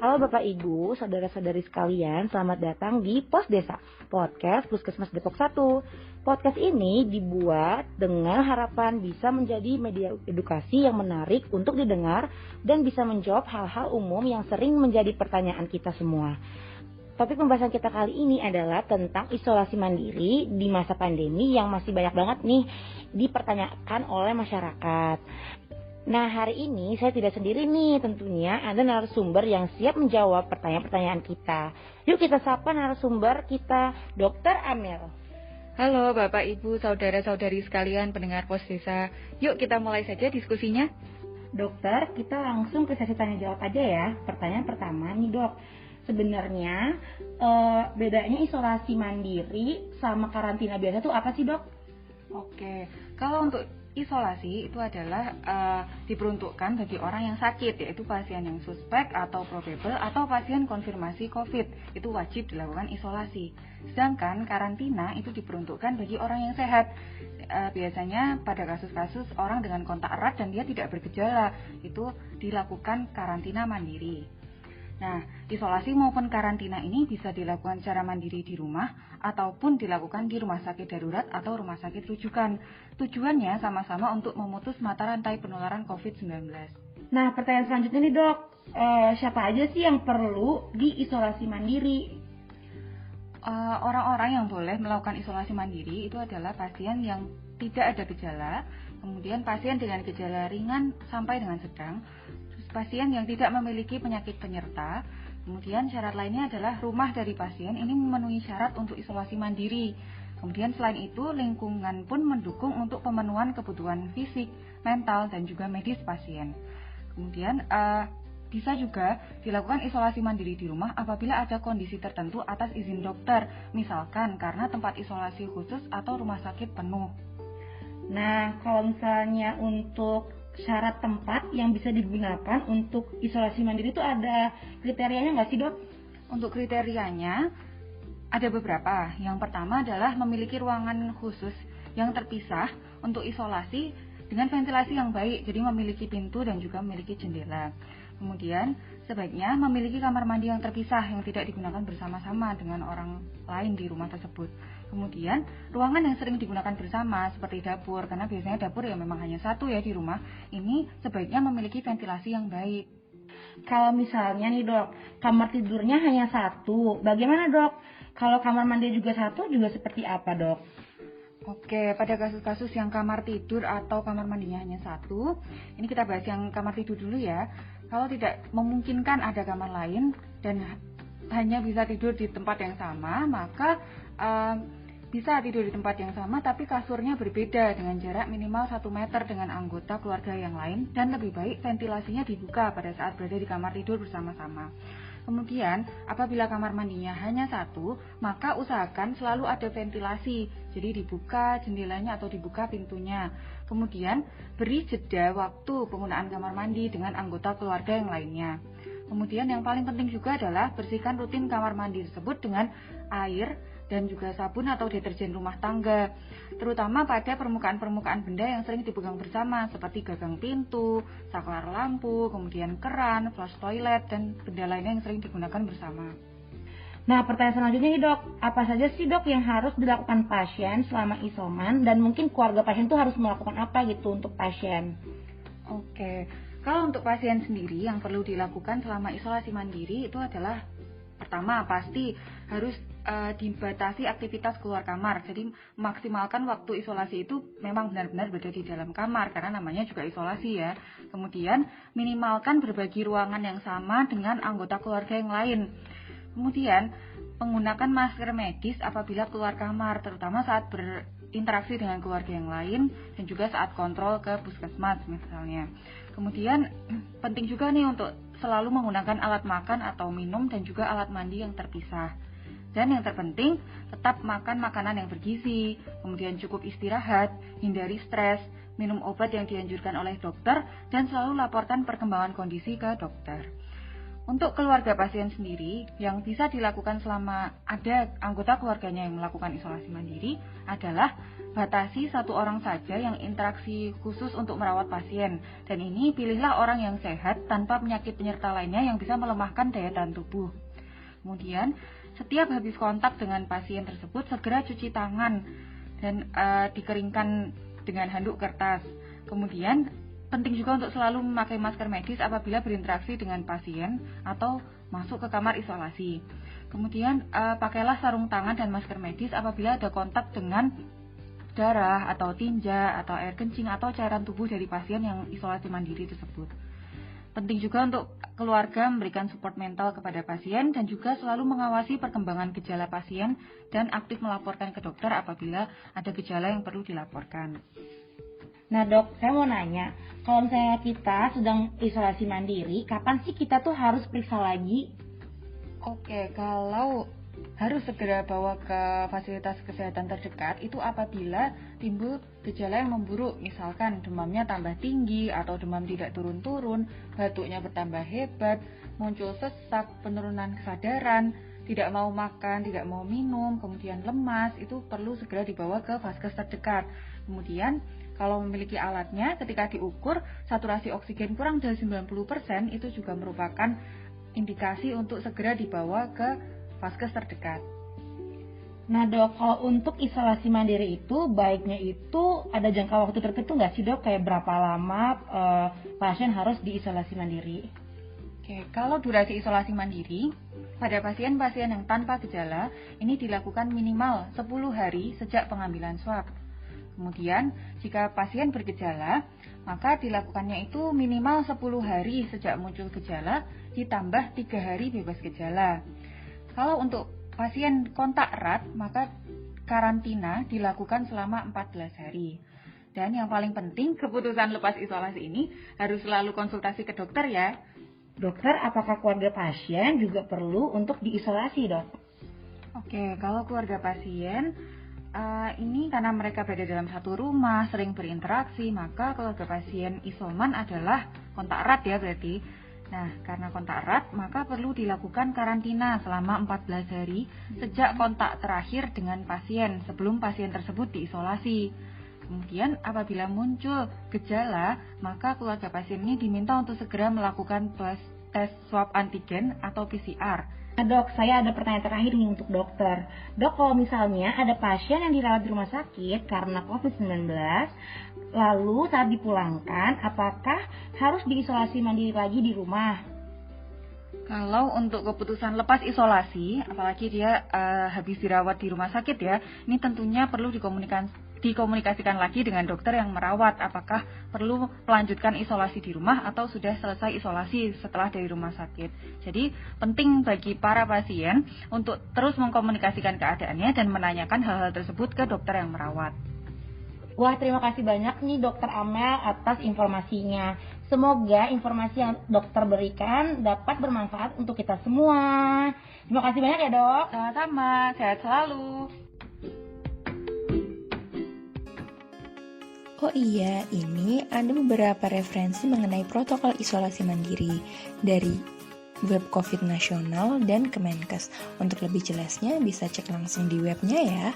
Halo Bapak Ibu, saudara-saudari sekalian, selamat datang di Pos Desa, podcast Puskesmas Depok 1. Podcast ini dibuat dengan harapan bisa menjadi media edukasi yang menarik untuk didengar dan bisa menjawab hal-hal umum yang sering menjadi pertanyaan kita semua. Topik pembahasan kita kali ini adalah tentang isolasi mandiri di masa pandemi yang masih banyak banget nih dipertanyakan oleh masyarakat. Nah, hari ini saya tidak sendiri nih, tentunya ada narasumber yang siap menjawab pertanyaan-pertanyaan kita. Yuk kita sapa narasumber kita, Dr. Amel. Halo Bapak Ibu, saudara-saudari sekalian pendengar Pos Desa. Yuk kita mulai saja diskusinya. Dokter, kita langsung ke sesi tanya jawab aja ya. Pertanyaan pertama nih dok, sebenarnya bedanya isolasi mandiri sama karantina biasa tuh apa sih dok? Oke, kalau untuk isolasi itu adalah diperuntukkan bagi orang yang sakit, yaitu pasien yang suspek atau probable atau pasien konfirmasi COVID, itu wajib dilakukan isolasi. Sedangkan karantina itu diperuntukkan bagi orang yang sehat, biasanya pada kasus-kasus orang dengan kontak erat dan dia tidak bergejala, itu dilakukan karantina mandiri. Nah, isolasi maupun karantina ini bisa dilakukan secara mandiri di rumah ataupun dilakukan di rumah sakit darurat atau rumah sakit rujukan. Tujuannya sama-sama untuk memutus mata rantai penularan COVID-19. Nah, pertanyaan selanjutnya nih dok, siapa aja sih yang perlu diisolasi mandiri? Orang-orang yang boleh melakukan isolasi mandiri itu adalah pasien yang tidak ada gejala, kemudian pasien dengan gejala ringan sampai dengan sedang, pasien yang tidak memiliki penyakit penyerta, kemudian syarat lainnya adalah rumah dari pasien ini memenuhi syarat untuk isolasi mandiri. Kemudian selain itu lingkungan pun mendukung untuk pemenuhan kebutuhan fisik, mental, dan juga medis pasien. Kemudian bisa juga dilakukan isolasi mandiri di rumah apabila ada kondisi tertentu atas izin dokter, misalkan karena tempat isolasi khusus atau rumah sakit penuh. Nah, kalau misalnya untuk syarat tempat yang bisa digunakan untuk isolasi mandiri itu ada kriterianya nggak sih dok? Untuk kriterianya ada beberapa. Yang pertama adalah memiliki ruangan khusus yang terpisah untuk isolasi dengan ventilasi yang baik, jadi memiliki pintu dan juga memiliki jendela. Kemudian sebaiknya memiliki kamar mandi yang terpisah yang tidak digunakan bersama-sama dengan orang lain di rumah tersebut. Kemudian ruangan yang sering digunakan bersama seperti dapur, karena biasanya dapur ya memang hanya satu ya di rumah, ini sebaiknya memiliki ventilasi yang baik. Kalau misalnya nih dok, kamar tidurnya hanya satu, bagaimana dok? Kalau kamar mandi juga satu juga seperti apa dok? Oke, pada kasus-kasus yang kamar tidur atau kamar mandinya hanya satu, ini kita bahas yang kamar tidur dulu ya. Kalau tidak memungkinkan ada kamar lain dan hanya bisa tidur di tempat yang sama, maka bisa tidur di tempat yang sama tapi kasurnya berbeda dengan jarak minimal 1 meter dengan anggota keluarga yang lain, dan lebih baik ventilasinya dibuka pada saat berada di kamar tidur bersama-sama. Kemudian apabila kamar mandinya hanya satu, maka usahakan selalu ada ventilasi, jadi dibuka jendelanya atau dibuka pintunya. Kemudian beri jeda waktu penggunaan kamar mandi dengan anggota keluarga yang lainnya. Kemudian yang paling penting juga adalah bersihkan rutin kamar mandi tersebut dengan air dan juga sabun atau deterjen rumah tangga, terutama pada permukaan-permukaan benda yang sering dipegang bersama seperti gagang pintu, saklar lampu, kemudian keran, flush toilet, dan benda lainnya yang sering digunakan bersama. Nah, pertanyaan selanjutnya nih dok, apa saja sih dok yang harus dilakukan pasien selama isoman, dan mungkin keluarga pasien itu harus melakukan apa gitu untuk pasien? Oke, kalau untuk pasien sendiri yang perlu dilakukan selama isolasi mandiri itu adalah pertama pasti harus dibatasi aktivitas keluar kamar. Jadi maksimalkan waktu isolasi itu memang benar-benar berada di dalam kamar karena namanya juga isolasi ya. Kemudian minimalkan berbagi ruangan yang sama dengan anggota keluarga yang lain. Kemudian menggunakan masker medis apabila keluar kamar, terutama saat berinteraksi dengan keluarga yang lain dan juga saat kontrol ke puskesmas misalnya. Kemudian penting juga nih untuk selalu menggunakan alat makan atau minum dan juga alat mandi yang terpisah. Dan yang terpenting, tetap makan makanan yang bergizi, kemudian cukup istirahat, hindari stres, minum obat yang dianjurkan oleh dokter, dan selalu laporkan perkembangan kondisi ke dokter. Untuk keluarga pasien sendiri, yang bisa dilakukan selama ada anggota keluarganya yang melakukan isolasi mandiri adalah batasi 1 orang saja yang interaksi khusus untuk merawat pasien. Dan ini pilihlah orang yang sehat tanpa penyakit penyerta lainnya yang bisa melemahkan daya tahan tubuh. Kemudian, setiap habis kontak dengan pasien tersebut, segera cuci tangan dan dikeringkan dengan handuk kertas. Kemudian, penting juga untuk selalu memakai masker medis apabila berinteraksi dengan pasien atau masuk ke kamar isolasi. Kemudian pakailah sarung tangan dan masker medis apabila ada kontak dengan darah atau tinja atau air kencing atau cairan tubuh dari pasien yang isolasi mandiri tersebut. Penting juga untuk keluarga memberikan support mental kepada pasien dan juga selalu mengawasi perkembangan gejala pasien dan aktif melaporkan ke dokter apabila ada gejala yang perlu dilaporkan. Nah dok, saya mau nanya, kalau misalnya kita sedang isolasi mandiri, kapan sih kita tuh harus periksa lagi? Oke, kalau harus segera bawa ke fasilitas kesehatan terdekat itu apabila timbul gejala yang memburuk, misalkan demamnya tambah tinggi atau demam tidak turun-turun, batuknya bertambah hebat, muncul sesak, penurunan kesadaran, tidak mau makan, tidak mau minum, kemudian lemas, itu perlu segera dibawa ke vaskes terdekat. Kemudian kalau memiliki alatnya, ketika diukur saturasi oksigen kurang dari 90%, itu juga merupakan indikasi untuk segera dibawa ke vaskes terdekat. Nah dok, kalau untuk isolasi mandiri itu baiknya itu ada jangka waktu tertentu nggak sih dok? Kayak berapa lama pasien harus diisolasi mandiri? Oke, kalau durasi isolasi mandiri, pada pasien-pasien yang tanpa gejala, ini dilakukan minimal 10 hari sejak pengambilan swab. Kemudian, jika pasien bergejala, maka dilakukannya itu minimal 10 hari sejak muncul gejala, ditambah 3 hari bebas gejala. Kalau untuk pasien kontak erat, maka karantina dilakukan selama 14 hari. Dan yang paling penting, keputusan lepas isolasi ini harus selalu konsultasi ke dokter ya. Dokter, apakah keluarga pasien juga perlu untuk diisolasi dok? Oke, kalau keluarga pasien, ini karena mereka berada dalam satu rumah, sering berinteraksi, maka keluarga pasien isoman adalah kontak erat ya berarti. Nah, karena kontak erat, maka perlu dilakukan karantina selama 14 hari sejak kontak terakhir dengan pasien sebelum pasien tersebut diisolasi. Kemudian apabila muncul gejala, maka keluarga pasien ini diminta untuk segera melakukan tes swab antigen atau PCR. Nah dok, saya ada pertanyaan terakhir nih untuk dokter. Dok, kalau misalnya ada pasien yang dirawat di rumah sakit karena COVID-19, lalu saat dipulangkan, apakah harus diisolasi mandiri lagi di rumah? Kalau untuk keputusan lepas isolasi, apalagi dia habis dirawat di rumah sakit ya, ini tentunya perlu dikomunikasikan lagi dengan dokter yang merawat, apakah perlu melanjutkan isolasi di rumah atau sudah selesai isolasi setelah dari rumah sakit. Jadi penting bagi para pasien untuk terus mengkomunikasikan keadaannya dan menanyakan hal-hal tersebut ke dokter yang merawat. Wah, terima kasih banyak nih Dokter Amel atas informasinya. Semoga informasi yang dokter berikan dapat bermanfaat untuk kita semua. Terima kasih banyak ya dok. Sama-sama, sehat selalu. Oh iya, ini ada beberapa referensi mengenai protokol isolasi mandiri dari web COVID nasional dan Kemenkes. Untuk lebih jelasnya bisa cek langsung di webnya ya.